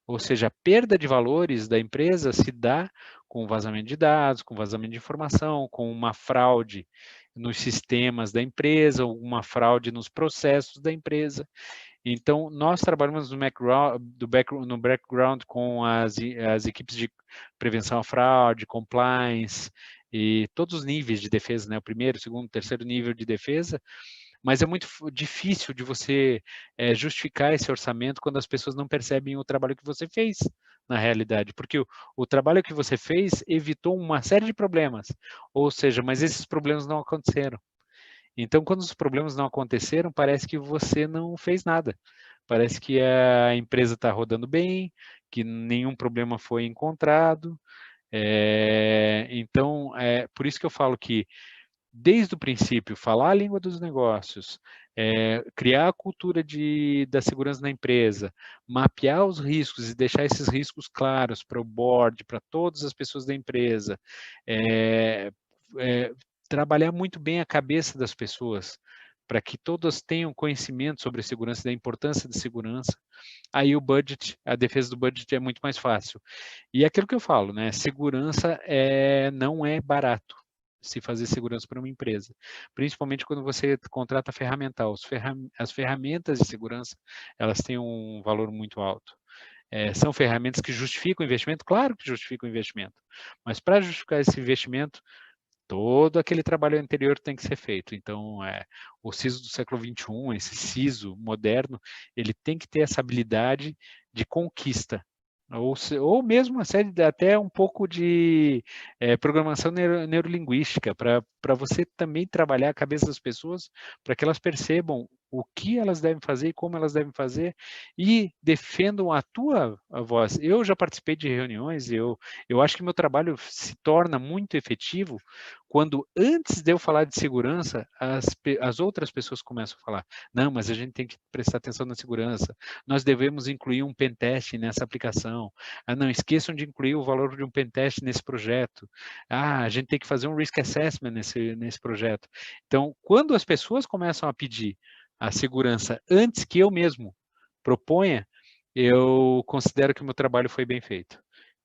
Ou seja, a perda de valores da empresa se dá com vazamento de dados, com vazamento de informação, com uma fraude nos sistemas da empresa, ou uma fraude nos processos da empresa. Então, nós trabalhamos no background com as equipes de prevenção à fraude, compliance, e todos os níveis de defesa, né? O primeiro, segundo, terceiro nível de defesa, mas é muito difícil de você justificar esse orçamento quando as pessoas não percebem o trabalho que você fez na realidade, porque o trabalho que você fez evitou uma série de problemas, ou seja, mas esses problemas não aconteceram. Então, quando os problemas não aconteceram, parece que você não fez nada. Parece que a empresa está rodando bem, que nenhum problema foi encontrado. Então, por isso que eu falo que, desde o princípio, falar a língua dos negócios, criar a cultura da segurança na empresa, mapear os riscos e deixar esses riscos claros para o board, para todas as pessoas da empresa, trabalhar muito bem a cabeça das pessoas, para que todas tenham conhecimento sobre a segurança, da importância da segurança, aí o budget, a defesa do budget é muito mais fácil. E é aquilo que eu falo, né? Segurança não é barato se fazer segurança para uma empresa, principalmente quando você contrata ferramental. As ferramentas de segurança, elas têm um valor muito alto. São ferramentas que justificam o investimento? Claro que justificam o investimento, mas para justificar esse investimento, todo aquele trabalho anterior tem que ser feito. Então, o CISO do século XXI, esse CISO moderno, ele tem que ter essa habilidade de conquista, ou mesmo uma série até um pouco de programação neurolinguística, para você também trabalhar a cabeça das pessoas, para que elas percebam o que elas devem fazer e como elas devem fazer, e defendam a tua voz. Eu já participei de reuniões, eu acho que meu trabalho se torna muito efetivo quando, antes de eu falar de segurança, as outras pessoas começam a falar, não, mas a gente tem que prestar atenção na segurança, nós devemos incluir um pentest nessa aplicação, não esqueçam de incluir o valor de um pentest nesse projeto, a gente tem que fazer um risk assessment nesse projeto. Então, quando as pessoas começam a pedir a segurança antes que eu mesmo proponha, eu considero que o meu trabalho foi bem feito.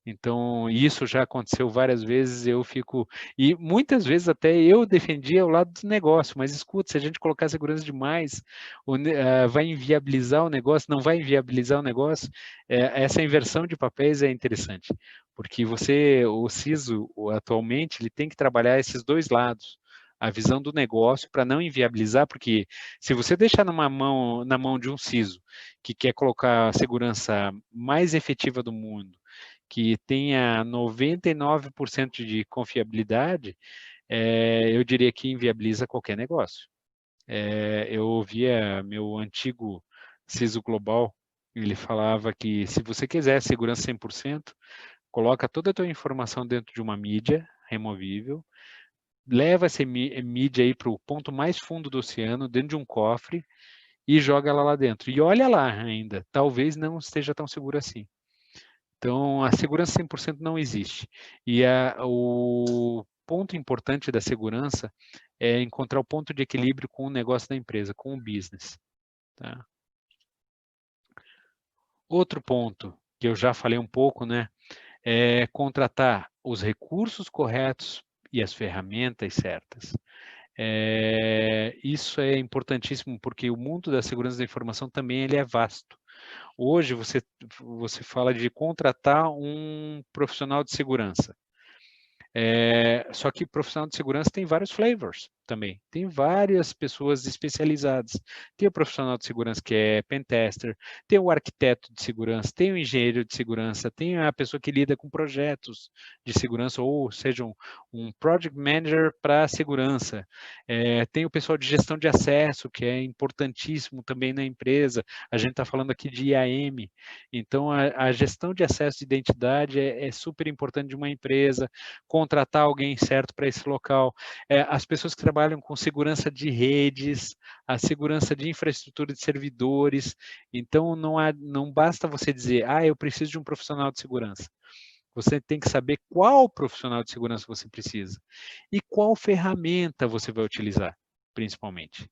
Então, isso já aconteceu várias vezes, e muitas vezes até eu defendia o lado do negócio, mas escuta, se a gente colocar segurança demais, vai inviabilizar o negócio, não vai inviabilizar o negócio, essa inversão de papéis é interessante, porque o CISO, atualmente, ele tem que trabalhar esses dois lados, a visão do negócio para não inviabilizar, porque se você deixar na mão de um CISO que quer colocar a segurança mais efetiva do mundo, que tenha 99% de confiabilidade, eu diria que inviabiliza qualquer negócio. Eu ouvia meu antigo CISO Global, ele falava que se você quiser segurança 100%, coloca toda a tua informação dentro de uma mídia removível, leva essa mídia aí para o ponto mais fundo do oceano, dentro de um cofre, e joga ela lá dentro. E olha lá ainda, talvez não esteja tão seguro assim. Então, a segurança 100% não existe. E o ponto importante da segurança é encontrar o ponto de equilíbrio com o negócio da empresa, com o business. Tá? Outro ponto, que eu já falei um pouco, né, é contratar os recursos corretos e as ferramentas certas. Isso é importantíssimo, porque o mundo da segurança da informação também ele é vasto. Hoje, você fala de contratar um profissional de segurança. Só que profissional de segurança tem vários flavors. também. Tem várias pessoas especializadas. Tem o profissional de segurança que é pentester, tem o arquiteto de segurança, tem o engenheiro de segurança, tem a pessoa que lida com projetos de segurança, ou seja, um project manager para segurança. Tem o pessoal de gestão de acesso, que é importantíssimo também na empresa. A gente está falando aqui de IAM. Então, a gestão de acesso de identidade é super importante de uma empresa, contratar alguém certo para esse local. As pessoas que trabalham com segurança de redes, a segurança de infraestrutura de servidores. Então, não basta você dizer, eu preciso de um profissional de segurança. Você tem que saber qual profissional de segurança você precisa e qual ferramenta você vai utilizar, principalmente.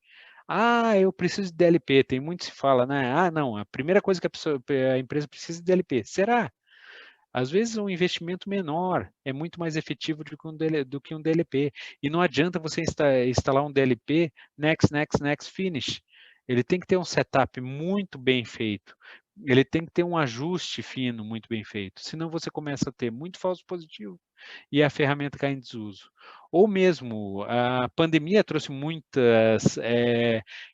Eu preciso de DLP. Tem muito se fala, né? Não, a primeira coisa que a empresa precisa é de DLP. Será? Às vezes um investimento menor é muito mais efetivo do que um DLP. E não adianta você instalar um DLP next, finish. Ele tem que ter um setup muito bem feito. Ele tem que ter um ajuste fino muito bem feito. Senão você começa a ter muito falso positivo e a ferramenta cai em desuso. Ou mesmo, a pandemia trouxe muitas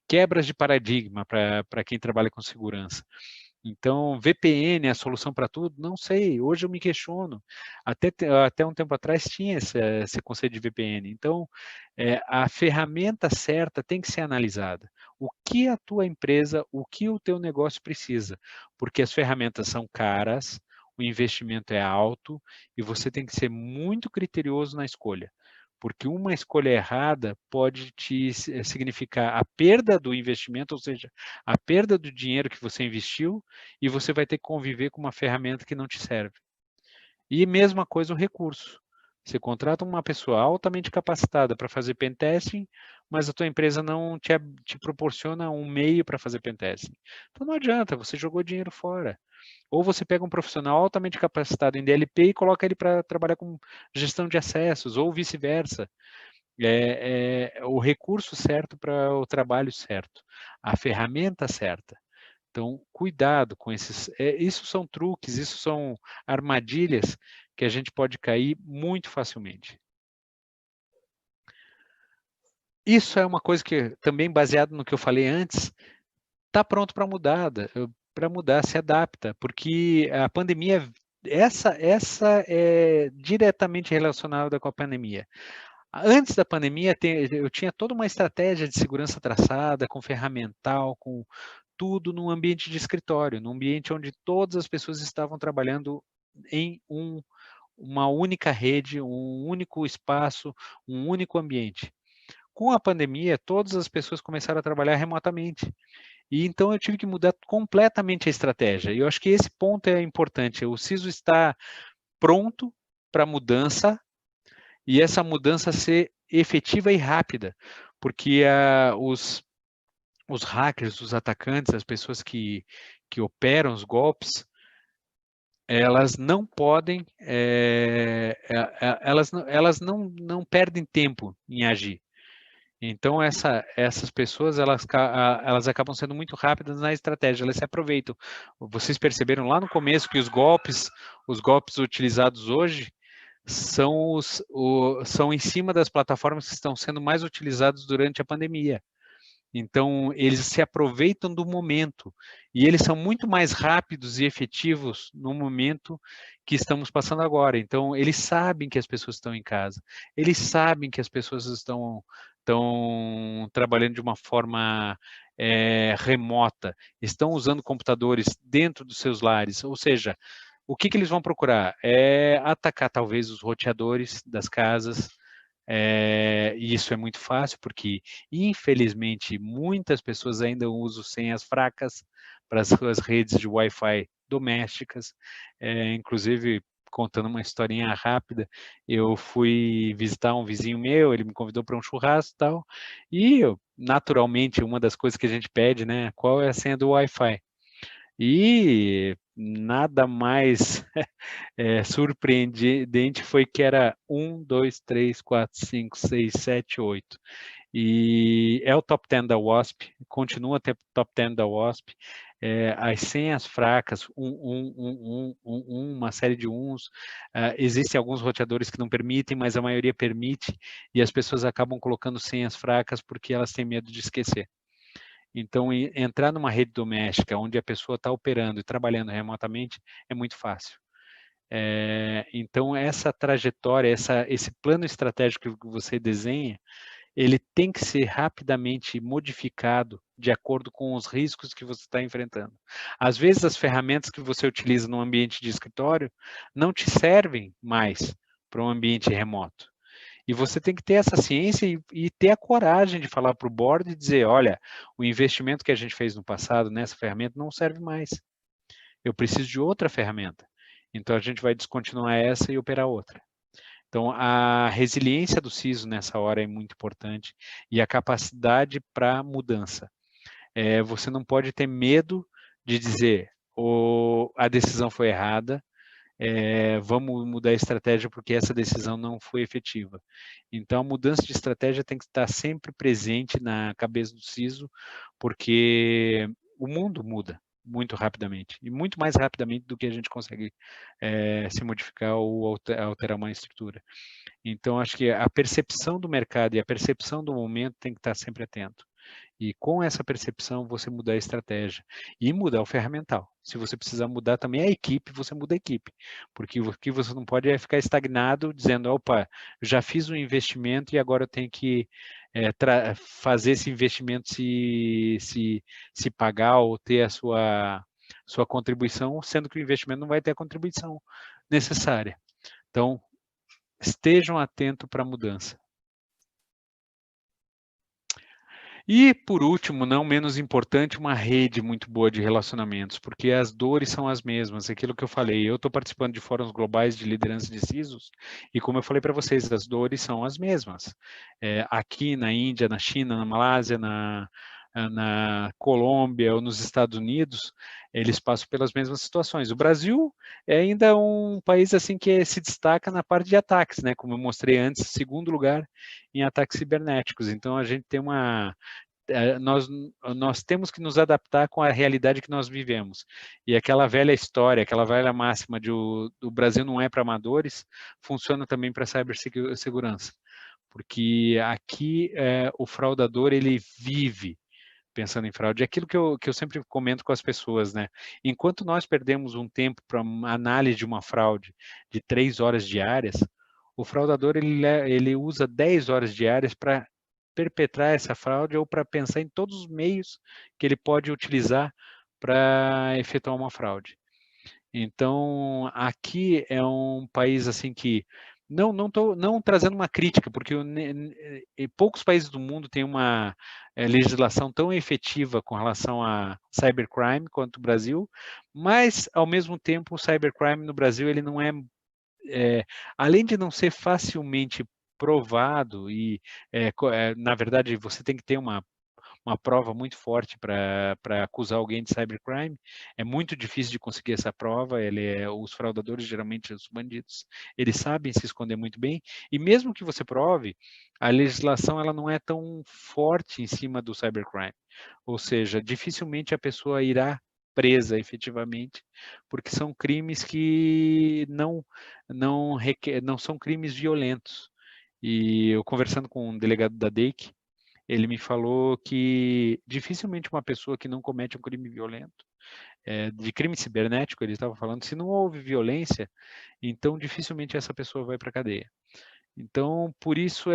quebras de paradigma para quem trabalha com segurança. Então, VPN é a solução para tudo? Não sei, hoje eu me questiono. Até um tempo atrás tinha esse conceito de VPN. Então, a ferramenta certa tem que ser analisada. O que a tua empresa, o que o teu negócio precisa? Porque as ferramentas são caras, o investimento é alto e você tem que ser muito criterioso na escolha. Porque uma escolha errada pode te significar a perda do investimento, ou seja, a perda do dinheiro que você investiu, e você vai ter que conviver com uma ferramenta que não te serve. E mesma coisa o recurso. Você contrata uma pessoa altamente capacitada para fazer pentesting, mas a tua empresa não te proporciona um meio para fazer pentesting. Então não adianta, você jogou dinheiro fora. Ou você pega um profissional altamente capacitado em DLP e coloca ele para trabalhar com gestão de acessos, ou vice-versa. O recurso certo para o trabalho certo, a ferramenta certa. Então, cuidado com esses. Isso são truques, isso são armadilhas que a gente pode cair muito facilmente. Isso é uma coisa que, também baseado no que eu falei antes, está pronto para mudar, se adapta, porque a pandemia, essa é diretamente relacionada com a pandemia. Antes da pandemia, eu tinha toda uma estratégia de segurança traçada, com ferramental, com tudo num ambiente de escritório, num ambiente onde todas as pessoas estavam trabalhando em uma única rede, um único espaço, um único ambiente. Com a pandemia, todas as pessoas começaram a trabalhar remotamente. E então eu tive que mudar completamente a estratégia. E eu acho que esse ponto é importante. O CISO está pronto para a mudança, e essa mudança ser efetiva e rápida, porque os hackers, os atacantes, as pessoas que operam os golpes, elas não podem, elas não perdem tempo em agir. Então, essas pessoas, elas acabam sendo muito rápidas na estratégia, elas se aproveitam. Vocês perceberam lá no começo que os golpes utilizados hoje são em cima das plataformas que estão sendo mais utilizadas durante a pandemia. Então, eles se aproveitam do momento e eles são muito mais rápidos e efetivos no momento que estamos passando agora. Então, eles sabem que as pessoas estão em casa, eles sabem que as pessoas estão trabalhando de uma forma remota, estão usando computadores dentro dos seus lares, ou seja, o que eles vão procurar? Atacar talvez os roteadores das casas. E isso é muito fácil, porque, infelizmente, muitas pessoas ainda usam senhas fracas para as suas redes de Wi-Fi domésticas. Inclusive, contando uma historinha rápida, eu fui visitar um vizinho meu, ele me convidou para um churrasco e tal, e naturalmente, uma das coisas que a gente pede, né, qual é a senha do Wi-Fi? E nada mais surpreendente foi que era 1, 2, 3, 4, 5, 6, 7, 8. E é o top 10 da WASP, continua a ter top 10 da WASP. as senhas fracas, uma série de uns, existem alguns roteadores que não permitem, mas a maioria permite, e as pessoas acabam colocando senhas fracas porque elas têm medo de esquecer. Então, entrar numa rede doméstica, onde a pessoa está operando e trabalhando remotamente, é muito fácil. Então, essa trajetória, esse plano estratégico que você desenha, ele tem que ser rapidamente modificado de acordo com os riscos que você está enfrentando. Às vezes, as ferramentas que você utiliza no ambiente de escritório não te servem mais para um ambiente remoto. E você tem que ter essa ciência e ter a coragem de falar para o board e dizer, olha, o investimento que a gente fez no passado nessa ferramenta não serve mais. Eu preciso de outra ferramenta. Então, a gente vai descontinuar essa e operar outra. Então, a resiliência do CISO nessa hora é muito importante e a capacidade para mudança. Você não pode ter medo de dizer, a decisão foi errada, vamos mudar a estratégia porque essa decisão não foi efetiva. Então, a mudança de estratégia tem que estar sempre presente na cabeça do CISO, porque o mundo muda muito rapidamente, e muito mais rapidamente do que a gente consegue se modificar ou alterar uma estrutura. Então, acho que a percepção do mercado e a percepção do momento tem que estar sempre atento. E com essa percepção, você mudar a estratégia e mudar o ferramental. Se você precisar mudar também a equipe, você muda a equipe. Porque o que você não pode é ficar estagnado, dizendo, opa, já fiz um investimento e agora eu tenho que fazer esse investimento se pagar ou ter a sua contribuição, sendo que o investimento não vai ter a contribuição necessária. Então, estejam atentos para a mudança. E, por último, não menos importante, uma rede muito boa de relacionamentos, porque as dores são as mesmas, aquilo que eu falei. Eu estou participando de fóruns globais de liderança de CISOs, e como eu falei para vocês, as dores são as mesmas. Aqui na Índia, na China, na Malásia, na Colômbia ou nos Estados Unidos, eles passam pelas mesmas situações. O Brasil é ainda um país assim que se destaca na parte de ataques, né? Como eu mostrei antes, segundo lugar em ataques cibernéticos. Então, a gente tem nós temos que nos adaptar com a realidade que nós vivemos. E aquela velha história, aquela velha máxima de o Brasil não é para amadores, funciona também para a cibersegurança. Porque aqui o fraudador, ele vive pensando em fraude. É aquilo que eu sempre comento com as pessoas, né? Enquanto nós perdemos um tempo para análise de uma fraude de 3 horas diárias, o fraudador ele usa 10 horas diárias para perpetrar essa fraude ou para pensar em todos os meios que ele pode utilizar para efetuar uma fraude. Então, aqui é um país assim que não trazendo uma crítica, porque poucos países do mundo têm uma legislação tão efetiva com relação a cybercrime quanto o Brasil, mas, ao mesmo tempo, o cybercrime no Brasil, ele não além de não ser facilmente provado, e, na verdade, você tem que ter uma prova muito forte para acusar alguém de cybercrime, é muito difícil de conseguir essa prova, os fraudadores, geralmente os bandidos, eles sabem se esconder muito bem, e mesmo que você prove, a legislação ela não é tão forte em cima do cybercrime, ou seja, dificilmente a pessoa irá presa efetivamente, porque são crimes que não são crimes violentos. E eu conversando com um delegado da DEIC, ele me falou que dificilmente uma pessoa que não comete um crime violento, de crime cibernético, ele estava falando, se não houve violência, então dificilmente essa pessoa vai para a cadeia. Então, por isso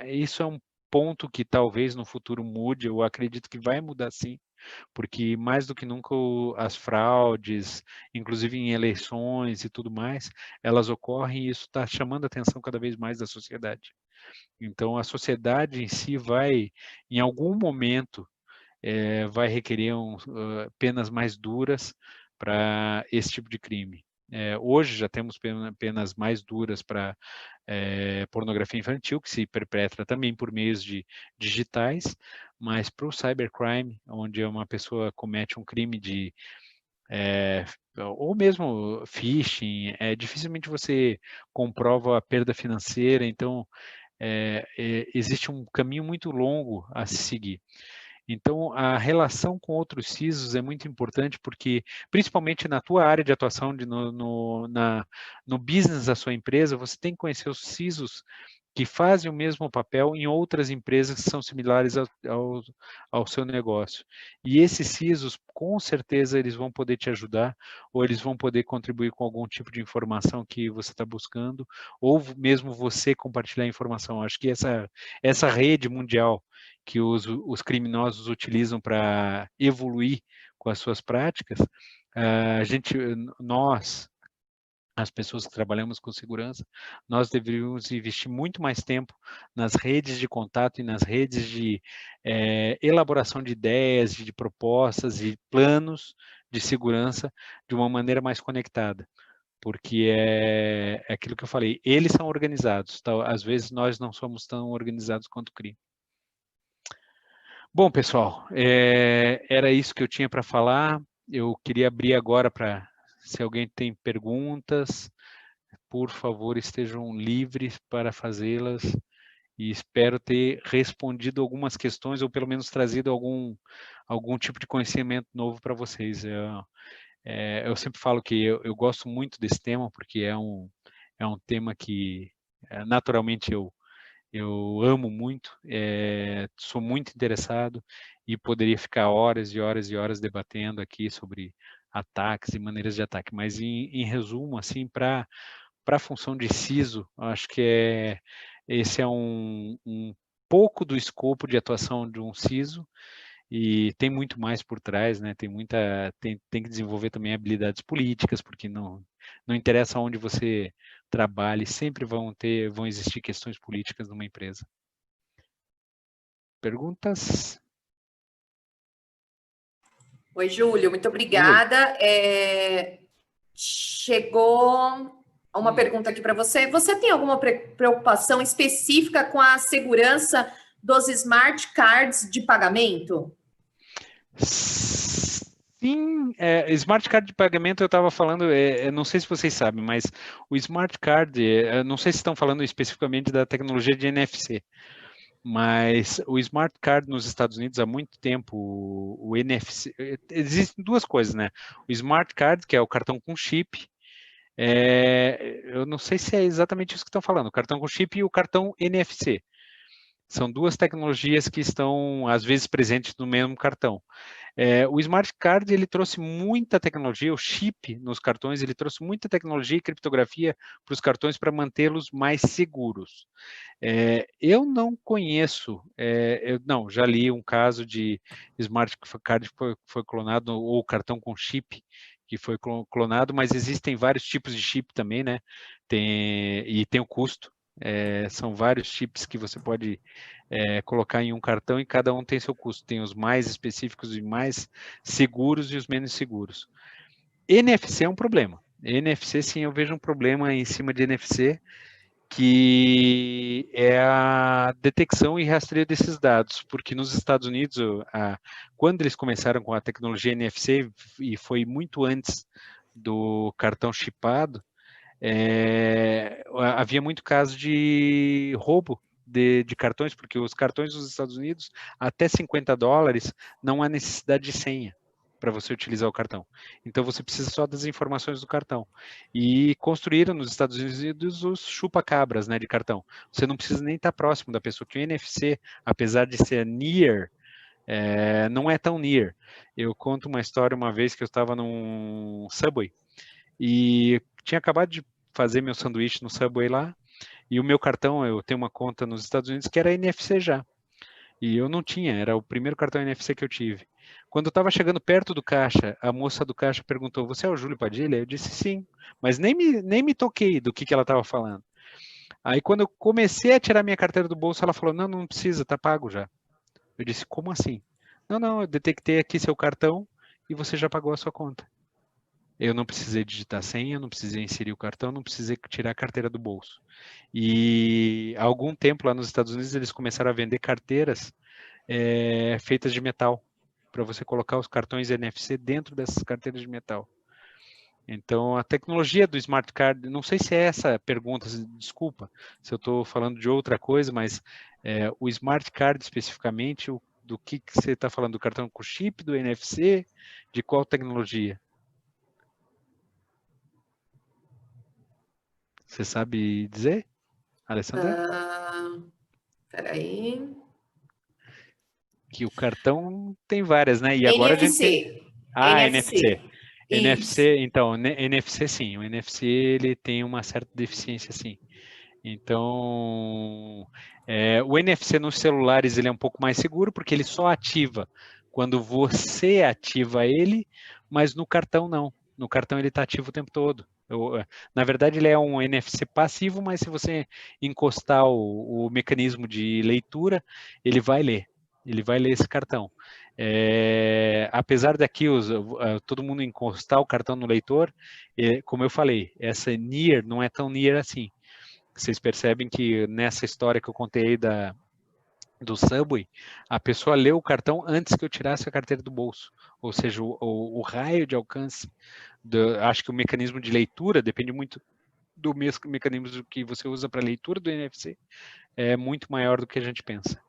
isso é um ponto que talvez no futuro mude, eu acredito que vai mudar sim, porque mais do que nunca as fraudes, inclusive em eleições e tudo mais, elas ocorrem e isso está chamando a atenção cada vez mais da sociedade. Então, a sociedade em si vai, em algum momento, vai requerer penas mais duras para esse tipo de crime. Hoje já temos penas mais duras para pornografia infantil, que se perpetra também por meios digitais, mas para o cybercrime, onde uma pessoa comete um crime ou mesmo phishing, dificilmente você comprova a perda financeira, então existe um caminho muito longo a se seguir. Então, a relação com outros CISOs é muito importante, porque, principalmente na tua área de atuação, no business da sua empresa, você tem que conhecer os CISOs que fazem o mesmo papel em outras empresas que são similares ao seu negócio. E esses CISOs, com certeza, eles vão poder te ajudar, ou eles vão poder contribuir com algum tipo de informação que você está buscando, ou mesmo você compartilhar informação. Acho que essa rede mundial que os criminosos utilizam para evoluir com as suas práticas, nós, as pessoas que trabalhamos com segurança, nós deveríamos investir muito mais tempo nas redes de contato e nas redes de elaboração de ideias, de propostas, de planos de segurança de uma maneira mais conectada. Porque é aquilo que eu falei, eles são organizados, tá? Às vezes nós não somos tão organizados quanto o crime. Bom, pessoal, era isso que eu tinha para falar. Eu queria abrir agora para, se alguém tem perguntas, por favor, estejam livres para fazê-las. E espero ter respondido algumas questões, ou pelo menos trazido algum tipo de conhecimento novo para vocês. Eu sempre falo que eu gosto muito desse tema, porque é um tema que naturalmente eu amo muito, sou muito interessado e poderia ficar horas e horas e horas debatendo aqui sobre ataques e maneiras de ataque. Mas, em resumo, assim, para a função de CISO, acho que esse é um pouco do escopo de atuação de um CISO, e tem muito mais por trás, né? Tem que desenvolver também habilidades políticas, porque não interessa onde você trabalhe, sempre vão existir questões políticas numa empresa. Perguntas? Oi, Júlio, muito obrigada. Chegou uma pergunta aqui para você. Você tem alguma preocupação específica com a segurança dos smart cards de pagamento? Sim, smart card de pagamento eu estava falando, não sei se vocês sabem, mas o smart card, não sei se estão falando especificamente da tecnologia de NFC, mas o smart card nos Estados Unidos há muito tempo, o NFC, existem duas coisas, né? O smart card, que é o cartão com chip, eu não sei se é exatamente isso que estão falando, o cartão com chip e o cartão NFC. São duas tecnologias que estão, às vezes, presentes no mesmo cartão. O Smart Card, ele trouxe muita tecnologia, o chip nos cartões, ele trouxe muita tecnologia e criptografia para os cartões para mantê-los mais seguros. Eu não conheço, já li um caso de Smart Card que foi clonado, ou cartão com chip que foi clonado, mas existem vários tipos de chip também, né? E tem o custo. São vários chips que você pode colocar em um cartão e cada um tem seu custo. Tem os mais específicos e mais seguros e os menos seguros. NFC é um problema. NFC, sim, eu vejo um problema em cima de NFC, que é a detecção e rastreio desses dados, porque nos Estados Unidos, quando eles começaram com a tecnologia NFC, e foi muito antes do cartão chipado, havia muito caso de roubo de cartões, porque os cartões dos Estados Unidos, até $50, não há necessidade de senha para você utilizar o cartão. Então, você precisa só das informações do cartão. E construíram nos Estados Unidos os chupa-cabras, né, de cartão. Você não precisa nem estar próximo da pessoa, que o NFC, apesar de ser near, não é tão near. Eu conto uma história uma vez que eu estava num Subway, e tinha acabado de fazer meu sanduíche no Subway lá, e o meu cartão, eu tenho uma conta nos Estados Unidos que era NFC já. E eu não tinha, era o primeiro cartão NFC que eu tive. Quando eu estava chegando perto do caixa, a moça do caixa perguntou, você é o Júlio Padilha? Eu disse sim, mas nem me toquei do que ela estava falando. Aí quando eu comecei a tirar minha carteira do bolso, ela falou, não precisa, tá pago já. Eu disse, como assim? Não, eu detectei aqui seu cartão e você já pagou a sua conta. Eu não precisei digitar senha, não precisei inserir o cartão, não precisei tirar a carteira do bolso. E há algum tempo lá nos Estados Unidos eles começaram a vender carteiras feitas de metal, para você colocar os cartões NFC dentro dessas carteiras de metal. Então, a tecnologia do Smart Card, não sei se é essa a pergunta, desculpa se eu estou falando de outra coisa, mas o Smart Card especificamente, do que você está falando? Do cartão com chip, do NFC? De qual tecnologia? Você sabe dizer, Alessandra? Peraí. Que o cartão tem várias, né? E NFC. agora a gente tem... NFC. NFC, Isso. então, NFC sim. O NFC, ele tem uma certa deficiência, sim. Então, o NFC nos celulares, ele é um pouco mais seguro, porque ele só ativa quando você ativa ele, mas no cartão não. No cartão ele está ativo o tempo todo. Na verdade, ele é um NFC passivo, mas se você encostar o mecanismo de leitura, ele vai ler. Ele vai ler esse cartão. Apesar daqui todo mundo encostar o cartão no leitor, como eu falei, essa near não é tão near assim. Vocês percebem que nessa história que eu contei do Subway, a pessoa leu o cartão antes que eu tirasse a carteira do bolso. Ou seja, o raio de alcance, acho que o mecanismo de leitura depende muito do mesmo mecanismo que você usa para leitura do NFC, é muito maior do que a gente pensa.